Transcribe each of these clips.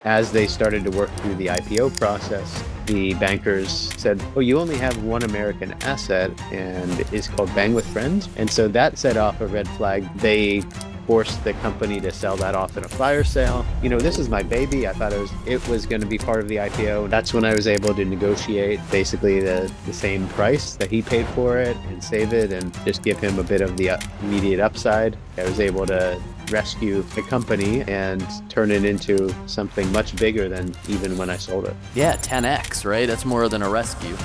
As they started to work through the IPO process, the bankers said, oh, you only have one American asset and it's called Bang with Friends. And so that set off a red flag. They forced the company to sell that off in a fire sale. This is my baby. I thought it was going to be part of the IPO. That's when I was able to negotiate basically the same price that he paid for it and save it and just give him a bit of the immediate upside. I was able to rescue the company and turn it into something much bigger than even when I sold it. Yeah, 10x, right? That's more than a rescue.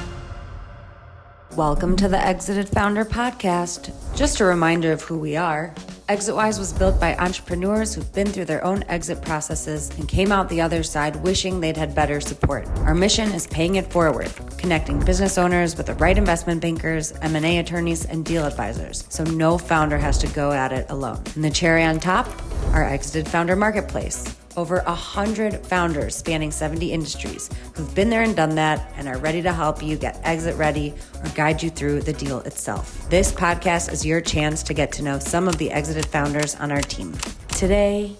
Welcome to the Exited Founder Podcast. Just a reminder of who we are. Exitwise was built by entrepreneurs who've been through their own exit processes and came out the other side wishing they'd had better support. Our mission is paying it forward, connecting business owners with the right investment bankers, M&A attorneys, and deal advisors, so no founder has to go at it alone. And the cherry on top, our Exited Founder Marketplace. Over 100 founders spanning 70 industries who've been there and done that and are ready to help you get exit ready or guide you through the deal itself. This podcast is your chance to get to know some of the exited founders on our team. Today,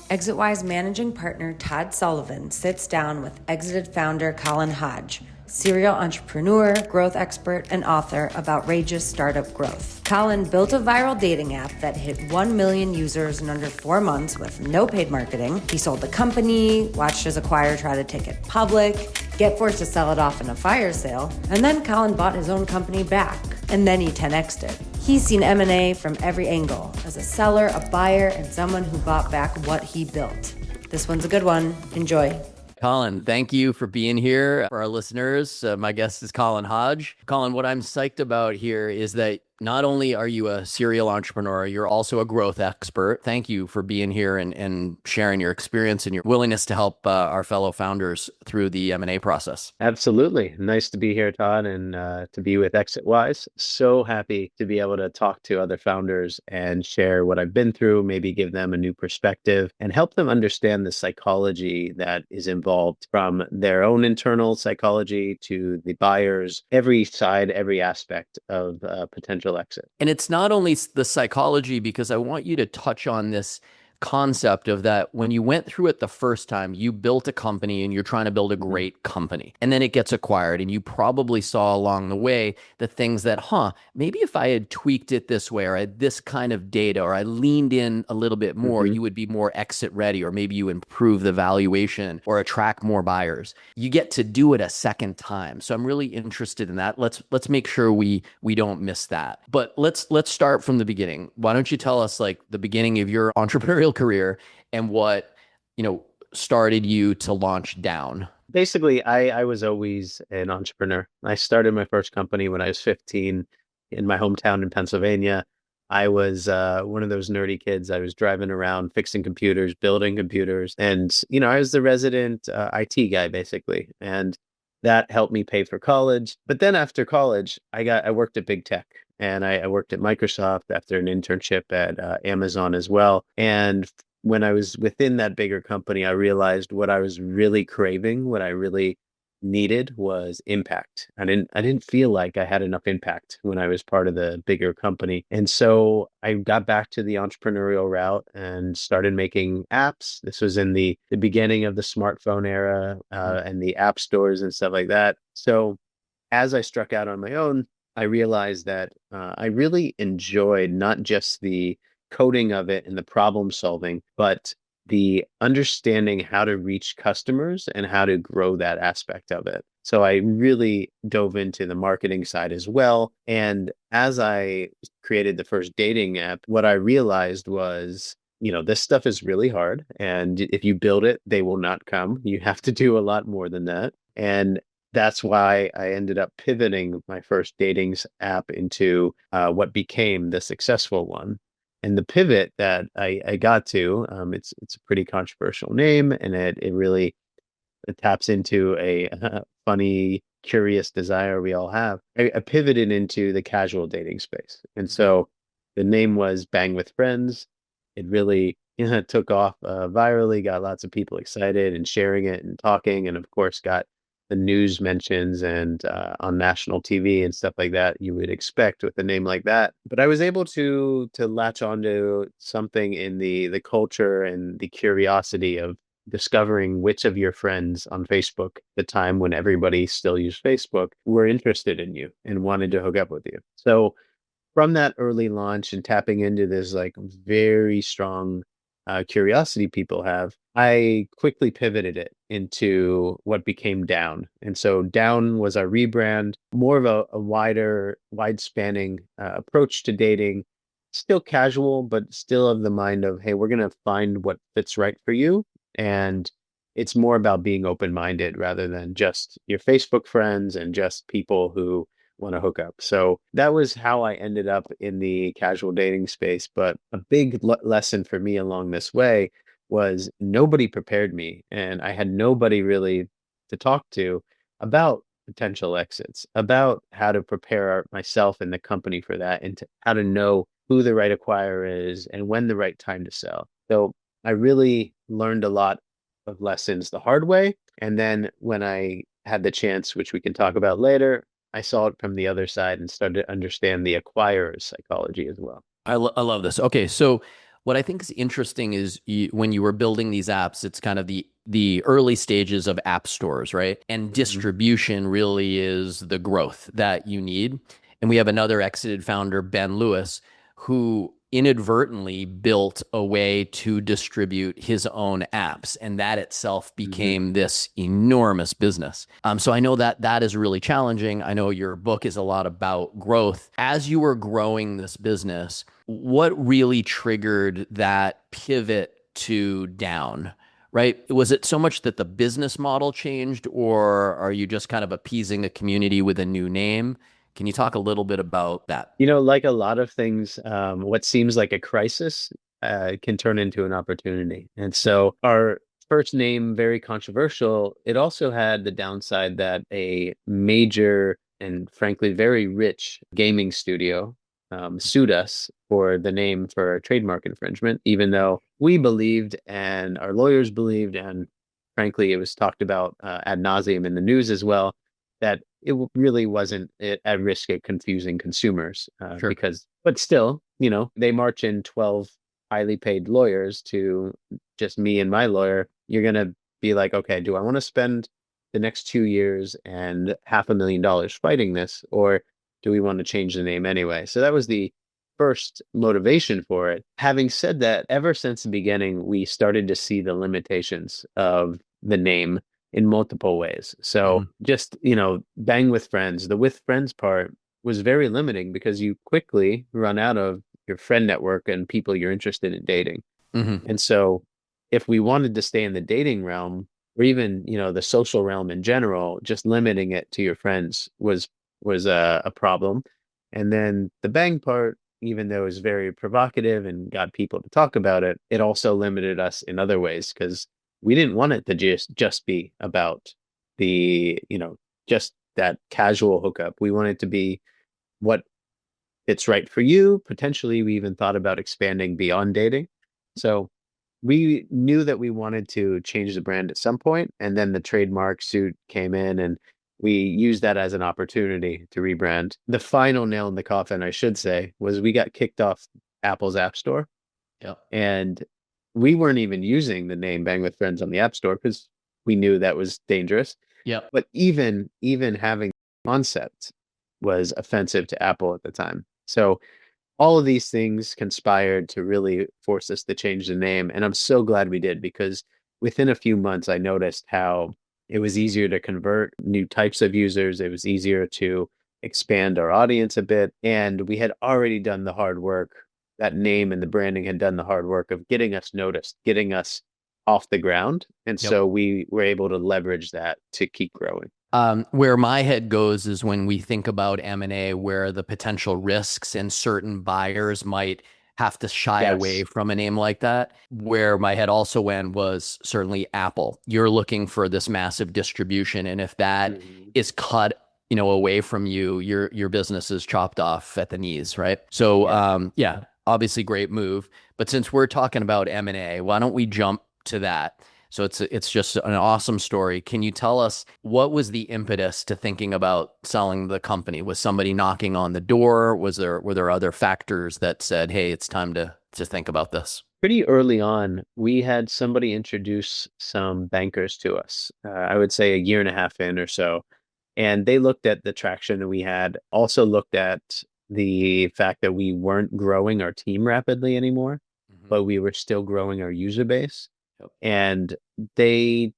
Exitwise managing partner Todd Sullivan sits down with exited founder Colin Hodge, serial entrepreneur, growth expert, and author of Outrageous Startup Growth. Colin built a viral dating app that hit 1 million users in under 4 months with no paid marketing. He sold the company, watched his acquirer try to take it public, get forced to sell it off in a fire sale, and then Colin bought his own company back, and then he 10x'd it. He's seen M&A from every angle, as a seller, a buyer, and someone who bought back what he built. This one's a good one. Enjoy. Colin, thank you for being here. For our listeners, my guest is Colin Hodge. Colin, what I'm psyched about here is that not only are you a serial entrepreneur, you're also a growth expert. Thank you for being here and sharing your experience and your willingness to help our fellow founders through the M&A process. Absolutely. Nice to be here, Todd, and to be with Exitwise. So happy to be able to talk to other founders and share what I've been through, maybe give them a new perspective and help them understand the psychology that is involved, from their own internal psychology to the buyers, every side, every aspect of potential exit. And it's not only the psychology, because I want you to touch on this concept of that when you went through it the first time, you built a company and you're trying to build a great company, and then it gets acquired, and you probably saw along the way the things that, maybe if I had tweaked it this way, or I had this kind of data, or I leaned in a little bit more, you would be more exit ready, or maybe you improve the valuation or attract more buyers. You get to do it a second time. So I'm really interested in that. Let's make sure we don't miss that. But let's start from the beginning. Why don't you tell us like the beginning of your entrepreneurial career and what, started you to launch down? Basically, I was always an entrepreneur. I started my first company when I was 15 in my hometown in Pennsylvania. I was one of those nerdy kids. I was driving around fixing computers, building computers. And, I was the resident IT guy, basically. And that helped me pay for college. But then after college, I worked at big tech. And I worked at Microsoft after an internship at Amazon as well. And when I was within that bigger company, I realized what I was really craving, what I really needed was impact. I didn't feel like I had enough impact when I was part of the bigger company. And so I got back to the entrepreneurial route and started making apps. This was in the beginning of the smartphone era and the app stores and stuff like that. So as I struck out on my own, I realized that I really enjoyed not just the coding of it and the problem solving, but the understanding how to reach customers and how to grow that aspect of it. So I really dove into the marketing side as well. And as I created the first dating app, what I realized was, this stuff is really hard. And if you build it, they will not come. You have to do a lot more than that. And that's why I ended up pivoting my first datings app into what became the successful one. And the pivot that I got to, it's a pretty controversial name, and it really taps into a funny, curious desire we all have. I pivoted into the casual dating space. And so the name was Bang with Friends. It really took off virally, got lots of people excited and sharing it and talking, and of course got the news mentions and on national TV and stuff like that you would expect with a name like that. But I was able to latch onto something in the culture and the curiosity of discovering which of your friends on Facebook, the time when everybody still used Facebook, were interested in you and wanted to hook up with you. So from that early launch and tapping into this like very strong curiosity people have, I quickly pivoted it into what became Down. And so Down was our rebrand, more of a wide spanning approach to dating, still casual, but still of the mind of, hey, we're going to find what fits right for you. And it's more about being open minded rather than just your Facebook friends and just people who want to hook up. So that was how I ended up in the casual dating space. But a big lesson for me along this way was nobody prepared me, and I had nobody really to talk to about potential exits, about how to prepare myself and the company for that, and how to know who the right acquirer is and when the right time to sell. So I really learned a lot of lessons the hard way. And then when I had the chance, which we can talk about later, I saw it from the other side and started to understand the acquirer's psychology as well. I love this. Okay, so what I think is interesting is when you were building these apps, it's kind of the early stages of app stores, right? And distribution really is the growth that you need. And we have another exited founder, Ben Lewis, who inadvertently built a way to distribute his own apps, and that itself became this enormous business. So I know that is really challenging. I know your book is a lot about growth. As you were growing this business, what really triggered that pivot to Down? Right? Was it so much that the business model changed, or are you just kind of appeasing the community with a new name? Can you talk a little bit about that? Like a lot of things, what seems like a crisis can turn into an opportunity. And so our first name, very controversial, it also had the downside that a major and frankly very rich gaming studio sued us for the name for trademark infringement, even though we believed and our lawyers believed, and frankly, it was talked about ad nauseum in the news as well, that it really wasn't at risk of confusing consumers Sure. but still, they march in 12 highly paid lawyers to just me and my lawyer. You're going to be like, okay, do I want to spend the next 2 years and $500,000 fighting this, or do we want to change the name anyway? So that was the first motivation for it. Having said that, ever since the beginning, we started to see the limitations of the name in multiple ways. So just, bang with friends, the with friends part was very limiting because you quickly run out of your friend network and people you're interested in dating. And so if we wanted to stay in the dating realm, or even, the social realm in general, just limiting it to your friends was a problem. And then the bang part, even though it was very provocative and got people to talk about it, it also limited us in other ways because we didn't want it to just be about the, just that casual hookup. We wanted it to be what it's right for you. Potentially, we even thought about expanding beyond dating. So we knew that we wanted to change the brand at some point, and then the trademark suit came in, and we used that as an opportunity to rebrand. The final nail in the coffin, I should say, was we got kicked off Apple's App Store. Yeah. And we weren't even using the name Bang with Friends on the App Store because we knew that was dangerous. Yeah. But even having the concept was offensive to Apple at the time. So all of these things conspired to really force us to change the name. And I'm so glad we did, because within a few months, I noticed how it was easier to convert new types of users. It was easier to expand our audience a bit. And we had already done the hard work. That name and the branding had done the hard work of getting us noticed, getting us off the ground. And so we were able to leverage that to keep growing. Where my head goes is when we think about M&A, where the potential risks and certain buyers might have to shy away from a name like that. Where my head also went was certainly Apple. You're looking for this massive distribution. And if that is cut away from you, your business is chopped off at the knees, right? So obviously great move. But since we're talking about M&A, why don't we jump to that? So it's just an awesome story. Can you tell us what was the impetus to thinking about selling the company? Was somebody knocking on the door? Were there other factors that said, "Hey, it's time to think about this"? Pretty early on, we had somebody introduce some bankers to us. I would say a year and a half in or so. And they looked at the traction that we had, also looked at the fact that we weren't growing our team rapidly anymore, Mhm. but we were still growing our user base. Yep. And they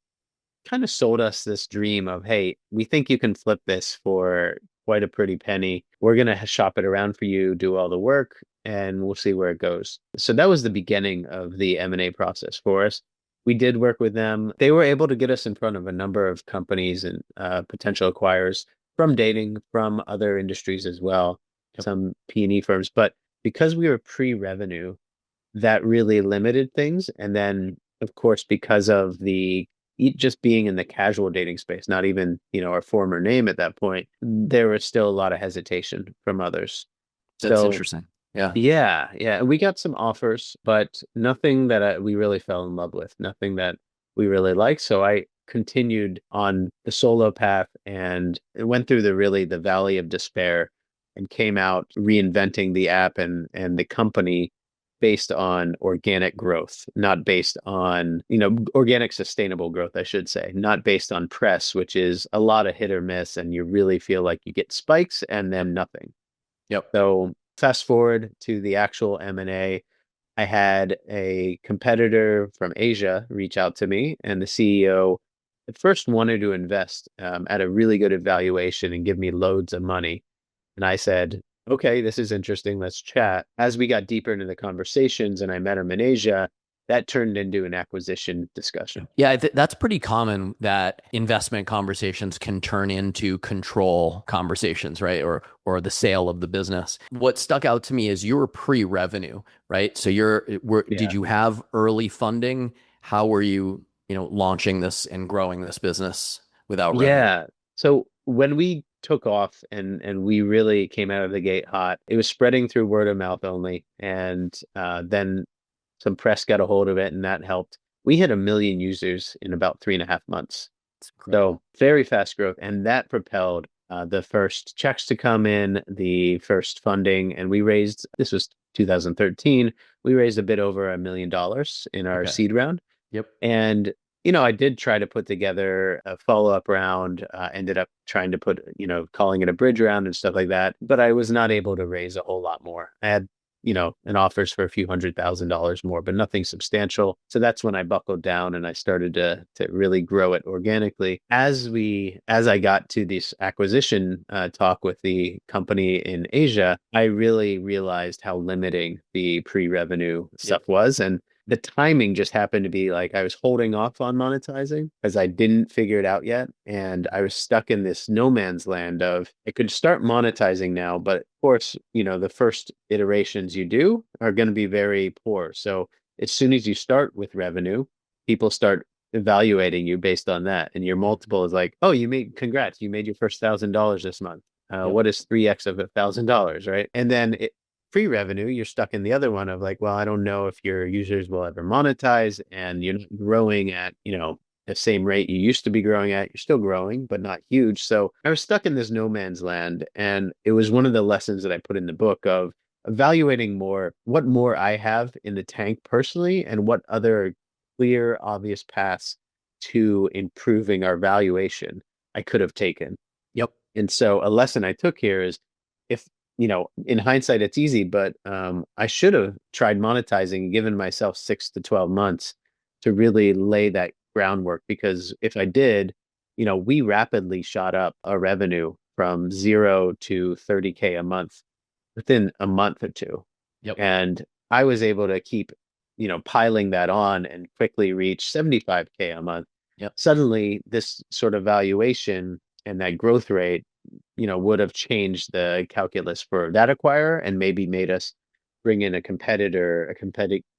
kind of sold us this dream of, hey, we think you can flip this for quite a pretty penny. We're going to shop it around for you, do all the work, and we'll see where it goes. So that was the beginning of the M&A process for us. We did work with them. They were able to get us in front of a number of companies and potential acquirers from dating, from other industries as well, Yep. some P&E firms. But because we were pre-revenue, that really limited things. And then, of course, because of just being in the casual dating space, not even, our former name at that point, there was still a lot of hesitation from others. That's So interesting. Yeah. yeah, we got some offers, but nothing that we really fell in love with, nothing that we really liked. So I continued on the solo path and went through the valley of despair and came out reinventing the app and the company based on organic growth, not based on, organic sustainable growth, I should say, not based on press, which is a lot of hit or miss, and you really feel like you get spikes and then nothing. Yep. So fast forward to the actual M&A, I had a competitor from Asia reach out to me, and the CEO at first wanted to invest at a really good evaluation and give me loads of money. And I said, okay, this is interesting. Let's chat. As we got deeper into the conversations and I met him in Asia, that turned into an acquisition discussion. Yeah, that's pretty common that investment conversations can turn into control conversations, right? Or the sale of the business. What stuck out to me is you were pre-revenue, right? So did Yeah. you have early funding? How were you, launching this and growing this business without revenue? Yeah. So when we took off and we really came out of the gate hot, it was spreading through word of mouth only. And then some press got a hold of it and that helped. We hit 1 million users in about 3.5 months. It's incredible. So very fast growth. And that propelled the first checks to come in, the first funding. And this was 2013, we raised a bit over $1 million in our Okay. seed round. Yep. And, I did try to put together a follow-up round, ended up trying to put, calling it a bridge round and stuff like that. But I was not able to raise a whole lot more. I had an offers for a few $100,000 more, but nothing substantial. So that's when I buckled down and I started to really grow it organically. As I got to this acquisition talk with the company in Asia, I really realized how limiting the pre-revenue stuff was. And the timing just happened to be like I was holding off on monetizing because I didn't figure it out yet. And I was stuck in this no man's land of I could start monetizing now, but of course, the first iterations you do are going to be very poor. So as soon as you start with revenue, people start evaluating you based on that. And your multiple is like, oh, congrats, you made your first $1,000 this month. Yep. What is 3x of $1,000, right? And then free revenue, you're stuck in the other one of like, well, I don't know if your users will ever monetize and you're not growing at, the same rate you used to be growing at. You're still growing, but not huge. So I was stuck in this no man's land. And it was one of the lessons that I put in the book of evaluating what more I have in the tank personally and what other clear, obvious paths to improving our valuation I could have taken. Yep. And so a lesson I took here is if, in hindsight, it's easy, but I should have tried monetizing and given myself 6 to 12 months to really lay that groundwork. Because if I did, we rapidly shot up our revenue from 0 to 30K a month within a month or two. Yep. And I was able to keep, piling that on and quickly reach 75K a month. Yep. Suddenly, this sort of valuation and that growth rate would have changed the calculus for that acquirer and maybe made us bring in a competitor,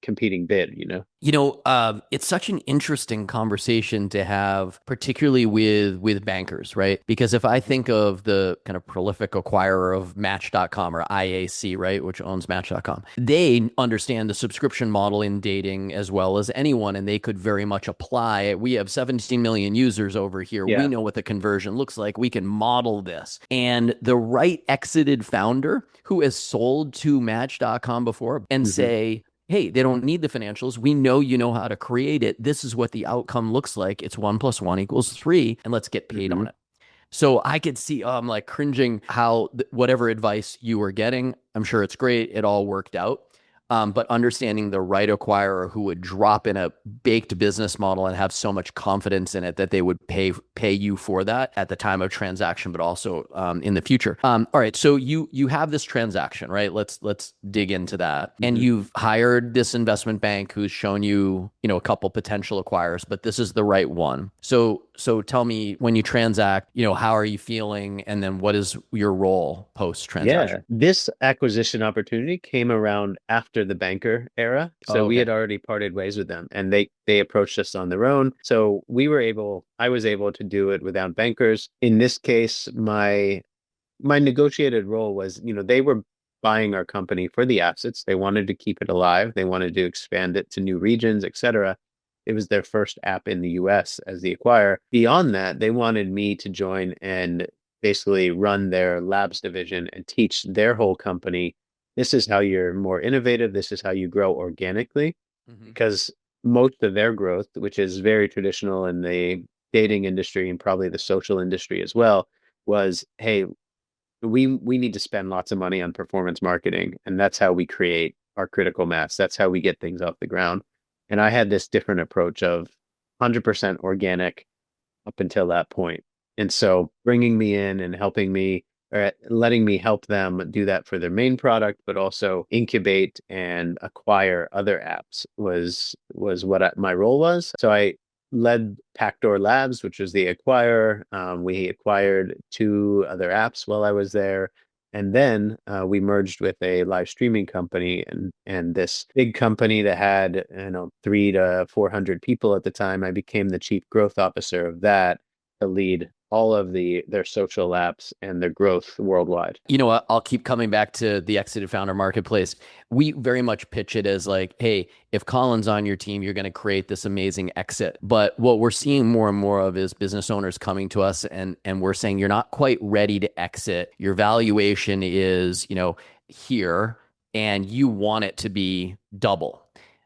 competing bid, It's such an interesting conversation to have, particularly with bankers, right? Because if I think of the kind of prolific acquirer of Match.com or IAC, right, which owns Match.com, they understand the subscription model in dating as well as anyone, and they could very much apply. We have 17 million users over here. We Yeah. know what the conversion looks like. We can model this. And the right exited founder who has sold to Match.com before and say, hey, they don't need the financials. We know you know how to create it. This is what the outcome looks like. It's 1 + 1 = 3, and let's get paid on it. So I could see, I'm like cringing how whatever advice you were getting, I'm sure it's great. It all worked out. But understanding the right acquirer who would drop in a baked business model and have so much confidence in it that they would pay you for that at the time of transaction, but also in the future. All right, so you have this transaction, right? Let's dig into that. And you've hired this investment bank who's shown you, a couple potential acquirers, but this is the right one. So tell me, when you transact, how are you feeling, and then what is your role post transaction? Yeah, this acquisition opportunity came around after the banker era. So we had already parted ways with them, and they approached us on their own. So I was able to do it without bankers. In this case, my negotiated role was, they were buying our company for the assets. They wanted to keep it alive. They wanted to expand it to new regions, etc. It was their first app in the US as the acquirer. Beyond that, they wanted me to join and basically run their labs division and teach their whole company, this is how you're more innovative. This is how you grow organically. Because most of their growth, which is very traditional in the dating industry and probably the social industry as well, was, hey, we need to spend lots of money on performance marketing, and that's how we create our critical mass. That's how we get things off the ground. And I had this different approach of 100% organic up until that point. And so bringing me in and helping me, or letting me help them do that for their main product, but also incubate and acquire other apps was what my role was. So I led Packdoor Labs, which was the acquirer. We acquired 2 other apps while I was there. And then we merged with a live streaming company, and this big company that had 300 to 400 people at the time. I became the chief growth officer of that to lead all of their social apps and their growth worldwide. You know what? I'll keep coming back to the exited founder marketplace. We very much pitch it as like, hey, if Colin's on your team, you're going to create this amazing exit. But what we're seeing more and more of is business owners coming to us and we're saying, you're not quite ready to exit. Your valuation is, here, and you want it to be double.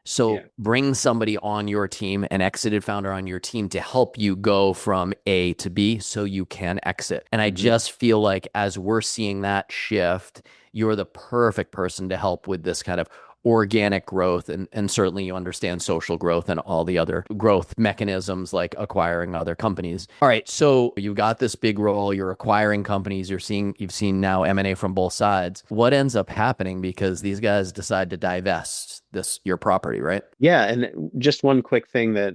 So bring somebody on your team, an exited founder on your team, to help you go from A to B so you can exit. And I just feel like as we're seeing that shift, you're the perfect person to help with this kind of organic growth. And certainly you understand social growth and all the other growth mechanisms like acquiring other companies. All right. So you've got this big role, you're acquiring companies, you've seen now M&A from both sides. What ends up happening because these guys decide to divest your property, right? Yeah. And just one quick thing that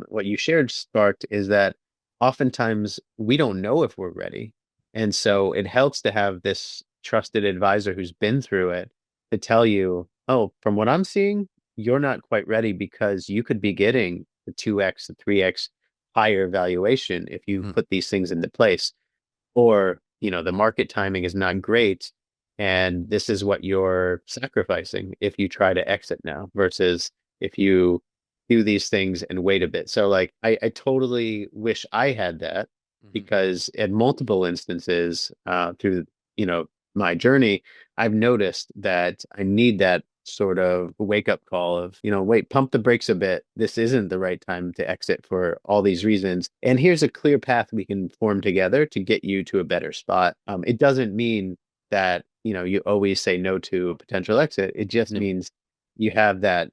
what you shared sparked is that oftentimes we don't know if we're ready. And so it helps to have this trusted advisor who's been through it to tell you, oh, from what I'm seeing, you're not quite ready because you could be getting the 2x, the 3x higher valuation if you put these things into place. Or, the market timing is not great, and this is what you're sacrificing if you try to exit now versus if you do these things and wait a bit. So like, I totally wish I had that, because at multiple instances through, my journey, I've noticed that I need that sort of wake up call of, wait, pump the brakes a bit. This isn't the right time to exit for all these reasons. And here's a clear path we can form together to get you to a better spot. It doesn't mean that, you always say no to a potential exit. It just means you have that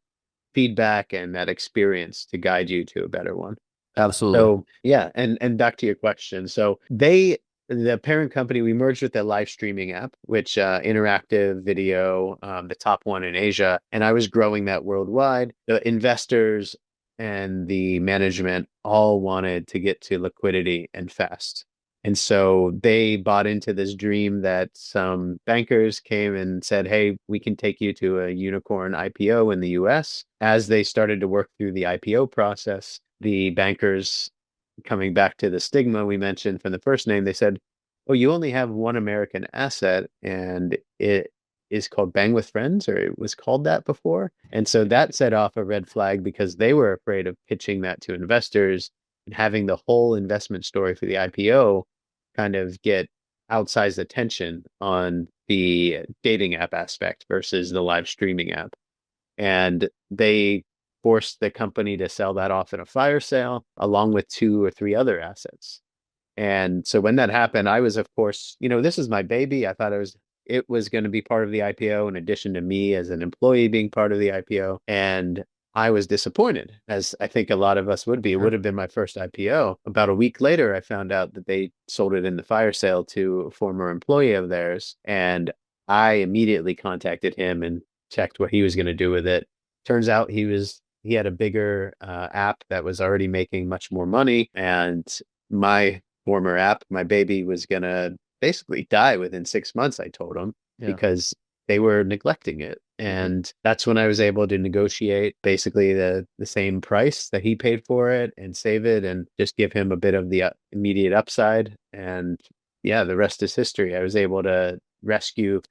feedback and that experience to guide you to a better one. Absolutely. So yeah. And back to your question. So the parent company, we merged with a live streaming app, which interactive video, the top one in Asia. And I was growing that worldwide. The investors and the management all wanted to get to liquidity and fast. And so they bought into this dream that some bankers came and said, hey, we can take you to a unicorn IPO in the US. As they started to work through the IPO process, the bankers, coming back to the stigma we mentioned from the first name, they said, oh, you only have one American asset, and it is called Bang with Friends, or it was called that before. And so that set off a red flag because they were afraid of pitching that to investors and having the whole investment story for the IPO kind of get outsized attention on the dating app aspect versus the live streaming app. And they forced the company to sell that off in a fire sale along with two or three other assets. And so when that happened, I was, of course, this is my baby. I thought it was going to be part of the IPO in addition to me as an employee being part of the IPO. And I was disappointed, as I think a lot of us would be. It would have been my first IPO. About a week later, I found out that they sold it in the fire sale to a former employee of theirs. And I immediately contacted him and checked what he was going to do with it. Turns out he had a bigger app that was already making much more money. And my former app, my baby, was going to basically die within 6 months, I told him, because they were neglecting it. And that's when I was able to negotiate basically the same price that he paid for it and save it and just give him a bit of the immediate upside. And yeah, the rest is history. I was able to rescue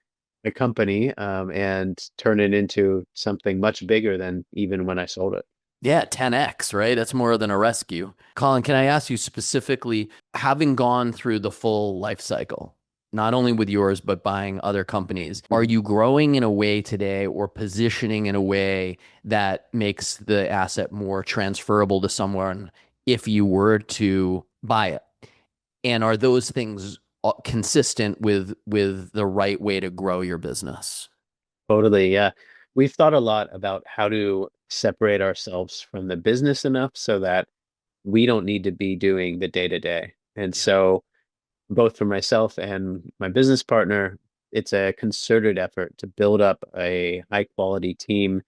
the company and turn it into something much bigger than even when I sold it. Yeah, 10x, right? That's more than a rescue. Colin, can I ask you specifically, having gone through the full life cycle, not only with yours, but buying other companies, are you growing in a way today or positioning in a way that makes the asset more transferable to someone if you were to buy it? And are those things consistent with the right way to grow your business? Totally, yeah. We've thought a lot about how to separate ourselves from the business enough so that we don't need to be doing the day-to-day. And so both for myself and my business partner, it's a concerted effort to build up a high quality team,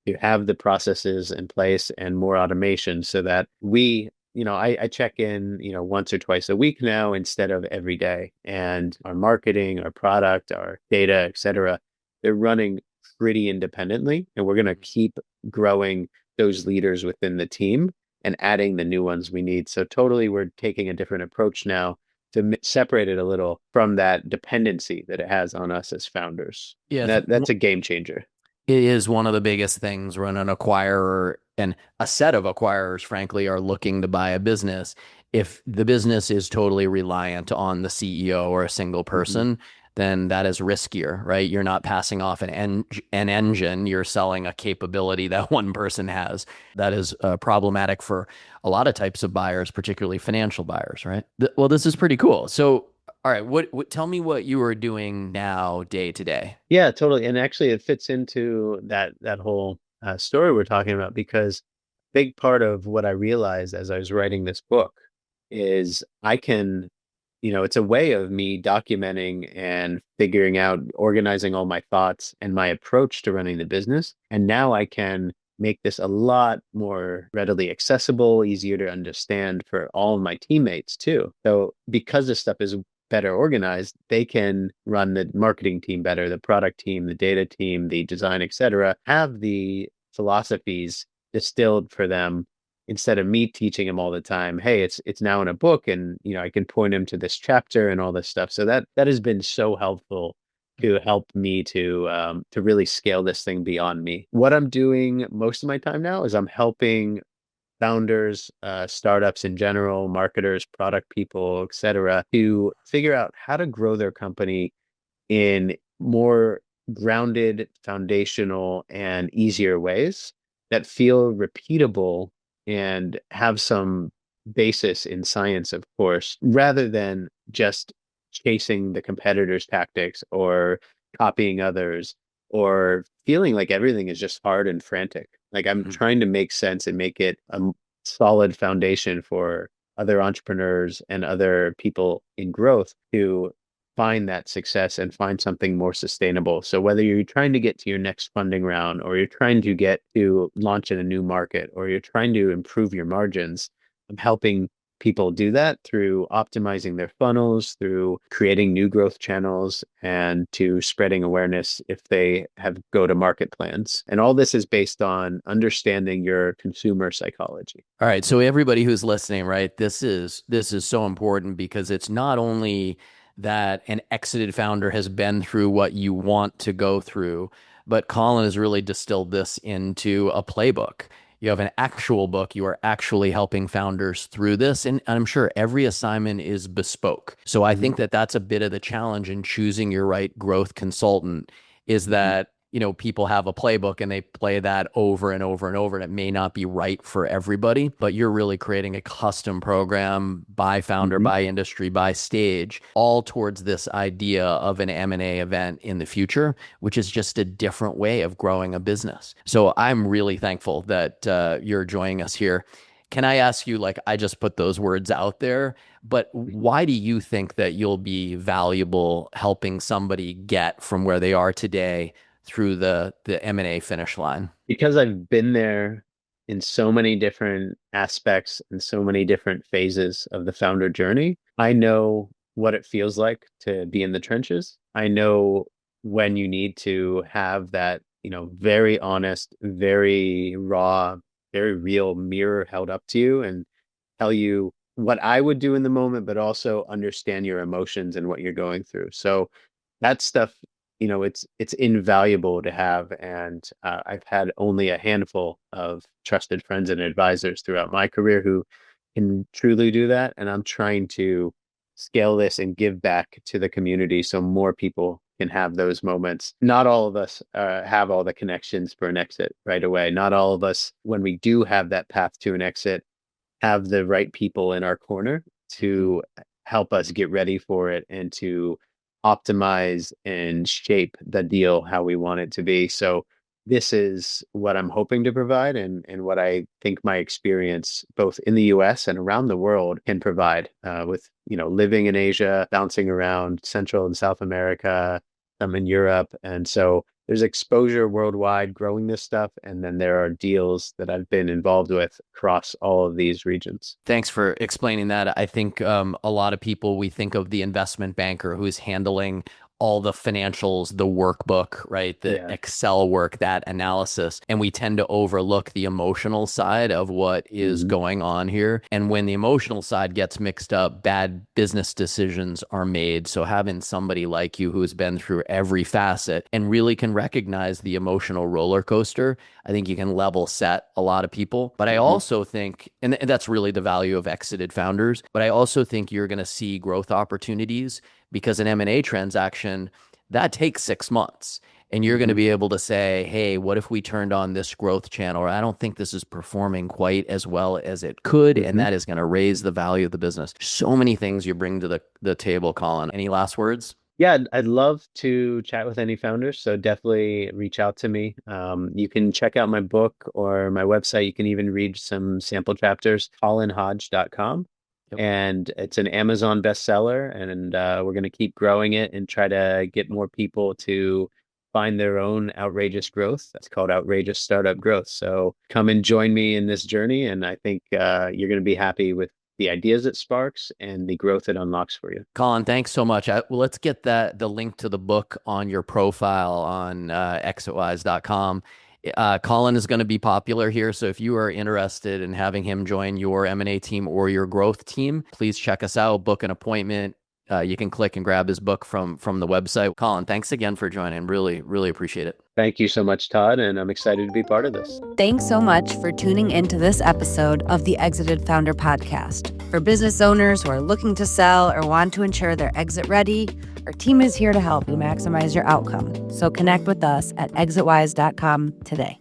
to have the processes in place and more automation so that I check in, once or twice a week now instead of every day. And our marketing, our product, our data, et cetera, they're running pretty independently. And we're going to keep growing those leaders within the team and adding the new ones we need. So totally, we're taking a different approach now to separate it a little from that dependency that it has on us as founders. Yeah, That's a game changer. it is one of the biggest things when an acquirer and a set of acquirers, frankly, are looking to buy a business. If the business is totally reliant on the CEO or a single person, then that is riskier, right? You're not passing off an engine, you're selling a capability that one person has. That is problematic for a lot of types of buyers, particularly financial buyers, right? Well, this is pretty cool. So, all right, what tell me what you are doing now day to day. Yeah, totally. And actually it fits into that whole story we're talking about, because big part of what I realized as I was writing this book is I can, it's a way of me documenting and figuring out, organizing all my thoughts and my approach to running the business. And now I can make this a lot more readily accessible, easier to understand for all of my teammates too. So because this stuff is better organized, they can run the marketing team better, the product team, the data team, the design, et cetera, have the philosophies distilled for them instead of me teaching them all the time. Hey, it's now in a book, and I can point them to this chapter and all this stuff. So that has been so helpful to help me to really scale this thing beyond me. What I'm doing most of my time now is I'm helping founders, startups in general, marketers, product people, et cetera, to figure out how to grow their company in more grounded, foundational, and easier ways that feel repeatable and have some basis in science, of course, rather than just chasing the competitors' tactics or copying others or feeling like everything is just hard and frantic. Like I'm trying to make sense and make it a solid foundation for other entrepreneurs and other people in growth to find that success and find something more sustainable. So whether you're trying to get to your next funding round, or you're trying to get to launch in a new market, or you're trying to improve your margins, I'm helping people do that through optimizing their funnels, through creating new growth channels, and to spreading awareness if they have go-to-market plans. And all this is based on understanding your consumer psychology. All right. So everybody who's listening, right, this is so important because it's not only that an exited founder has been through what you want to go through, but Colin has really distilled this into a playbook. You have an actual book. You are actually helping founders through this. And I'm sure every assignment is bespoke. So I think that that's a bit of the challenge in choosing your right growth consultant is that, people have a playbook and they play that over and over and over, and it may not be right for everybody, but you're really creating a custom program by founder, by industry, by stage, all towards this idea of an M&A event in the future, which is just a different way of growing a business. So I'm really thankful that you're joining us here. Can I ask you, I just put those words out there, but why do you think that you'll be valuable helping somebody get from where they are today through the M&A finish line? Because I've been there in so many different aspects and so many different phases of the founder journey. I know what it feels like to be in the trenches. I know when you need to have that, very honest, very raw, very real mirror held up to you and tell you what I would do in the moment, but also understand your emotions and what you're going through. So that stuff, it's invaluable to have. And I've had only a handful of trusted friends and advisors throughout my career who can truly do that. And I'm trying to scale this and give back to the community so more people can have those moments. Not all of us have all the connections for an exit right away. Not all of us, when we do have that path to an exit, have the right people in our corner to help us get ready for it and to optimize and shape the deal how we want it to be. So this is what I'm hoping to provide and what I think my experience both in the US and around the world can provide with, living in Asia, bouncing around Central and South America, I'm in Europe. And so there's exposure worldwide growing this stuff. And then there are deals that I've been involved with across all of these regions. Thanks for explaining that. I think a lot of people, we think of the investment banker who's handling all the financials, the workbook, right? The Excel work, that analysis. And we tend to overlook the emotional side of what is going on here. And when the emotional side gets mixed up, bad business decisions are made. So having somebody like you who has been through every facet and really can recognize the emotional roller coaster, I think you can level set a lot of people. But I also think, and that's really the value of exited founders, but I also think you're going to see growth opportunities because an M&A transaction, that takes 6 months. And you're going to be able to say, hey, what if we turned on this growth channel? Or I don't think this is performing quite as well as it could. And that is going to raise the value of the business. So many things you bring to the table, Colin. Any last words? Yeah, I'd love to chat with any founders. So definitely reach out to me. You can check out my book or my website. You can even read some sample chapters, colinhodge.com. Yep. And it's an Amazon bestseller, and we're going to keep growing it and try to get more people to find their own outrageous growth. That's called outrageous startup growth. So come and join me in this journey, and I think you're going to be happy with the ideas it sparks and the growth it unlocks for you. Colin, thanks so much. Well, let's get the link to the book on your profile on exitwise.com. Colin is going to be popular here. So if you are interested in having him join your M&A team or your growth team, please check us out, book an appointment. You can click and grab his book from the website. Colin, thanks again for joining. Really, really appreciate it. Thank you so much, Todd. And I'm excited to be part of this. Thanks so much for tuning into this episode of the Exited Founder Podcast. For business owners who are looking to sell or want to ensure they're exit ready, our team is here to help you maximize your outcome. So connect with us at exitwise.com today.